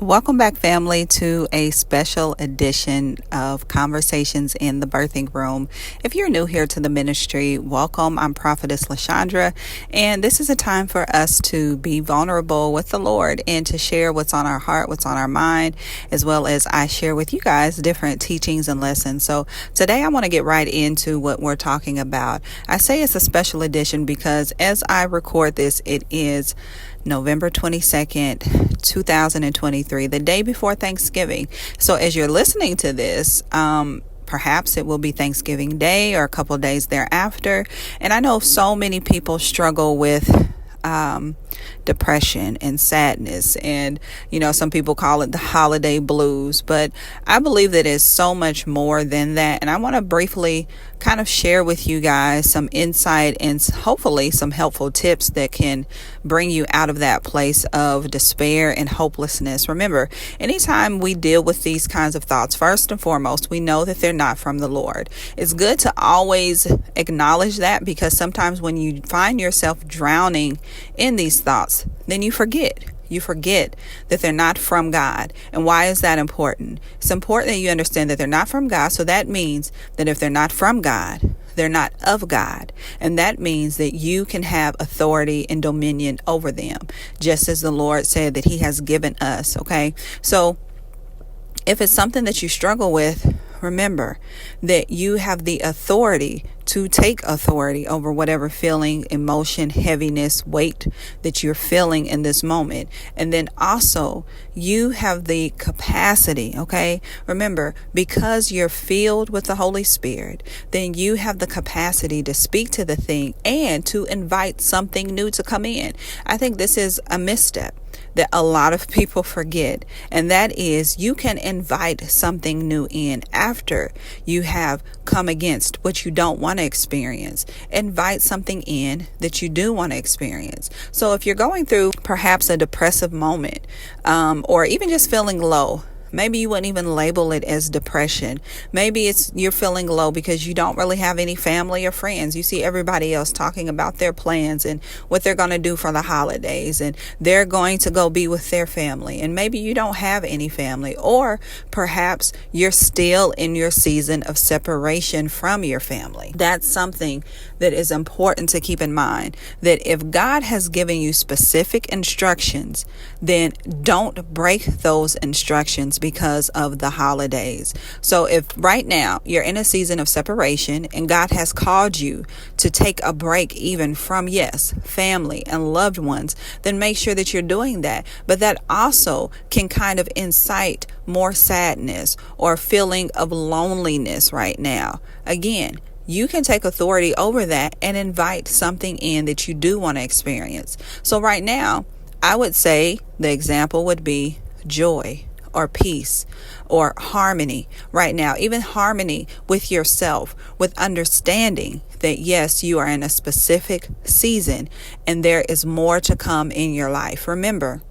Welcome back, family, to a special edition of Conversations in the Birthing Room. If you're new here to the ministry, welcome. I'm Prophetess LaShondra, and this is a time for us to be vulnerable with the Lord and to share what's on our heart, what's on our mind, as well as I share with you guys different teachings and lessons. So today I want to get right into what we're talking about. I say it's a special edition because as I record this, it is November 22nd, 2023, the day before Thanksgiving. So as you're listening to this, perhaps it will be Thanksgiving Day or a couple of days thereafter. And I know so many people struggle with depression and sadness, and some people call it the holiday blues, but I believe that it's so much more than that. And I want to briefly kind of share with you guys some insight and hopefully some helpful tips that can bring you out of that place of despair and hopelessness. Remember, anytime we deal with these kinds of thoughts, first and foremost, we know that they're not from the Lord. It's good to always acknowledge that, because sometimes when you find yourself drowning in these thoughts, then you forget that they're not from God. And why is that important? It's important that you understand that they're not from God. So that means that if they're not from God, they're not of God. And that means that you can have authority and dominion over them, just as the Lord said that He has given us. Okay. So if it's something that you struggle with, remember that you have the authority to take authority over whatever feeling, emotion, heaviness, weight that you're feeling in this moment. And then also you have the capacity, okay? Remember, because you're filled with the Holy Spirit, then you have the capacity to speak to the thing and to invite something new to come in. I think this is a misstep that a lot of people forget, and that is you can invite something new in after you have come against what you don't want to experience. Invite something in that you do want to experience. So if you're going through perhaps a depressive moment, or even just feeling low, maybe you wouldn't even label it as depression. Maybe you're feeling low because you don't really have any family or friends. You see everybody else talking about their plans and what they're going to do for the holidays, and they're going to go be with their family. And maybe you don't have any family, or perhaps you're still in your season of separation from your family. That's something that is important to keep in mind, that if God has given you specific instructions, then don't break those instructions because of the holidays. So if right now you're in a season of separation and God has called you to take a break even from, yes, family and loved ones, then make sure that you're doing that. But that also can kind of incite more sadness or feeling of loneliness right now. Again, you can take authority over that and invite something in that you do want to experience. So right now, I would say the example would be joy or peace or harmony right now, even harmony with yourself, with understanding that yes, you are in a specific season and there is more to come in your life. Remember,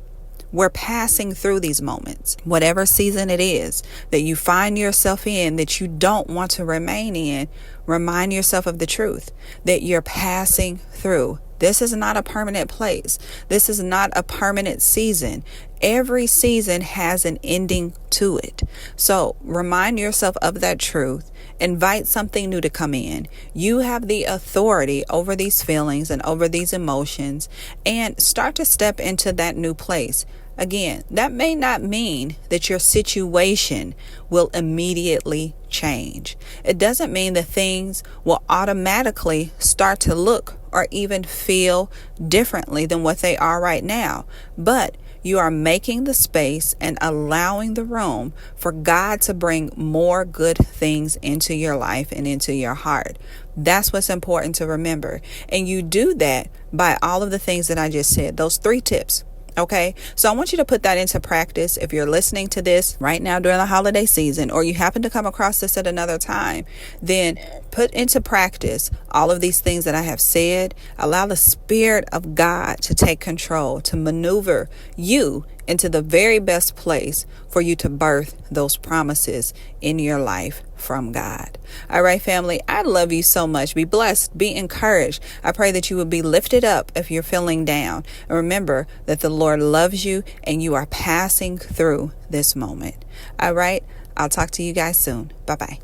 we're passing through these moments, whatever season it is that you find yourself in that you don't want to remain in. Remind yourself of the truth that you're passing through. This is not a permanent place. This is not a permanent season. Every season has an ending to it. So remind yourself of that truth. Invite something new to come in. You have the authority over these feelings and over these emotions, and start to step into that new place. Again, that may not mean that your situation will immediately change. It doesn't mean that things will automatically start to look or even feel differently than what they are right now. But you are making the space and allowing the room for God to bring more good things into your life and into your heart. That's what's important to remember. And you do that by all of the things that I just said, those 3 tips. Okay, so I want you to put that into practice. If you're listening to this right now during the holiday season, or you happen to come across this at another time, then put into practice all of these things that I have said. Allow the Spirit of God to take control, to maneuver you into the very best place for you to birth those promises in your life from God. All right, family, I love you so much. Be blessed, be encouraged. I pray that you will be lifted up if you're feeling down. And remember that the Lord loves you and you are passing through this moment. All right, I'll talk to you guys soon. Bye-bye.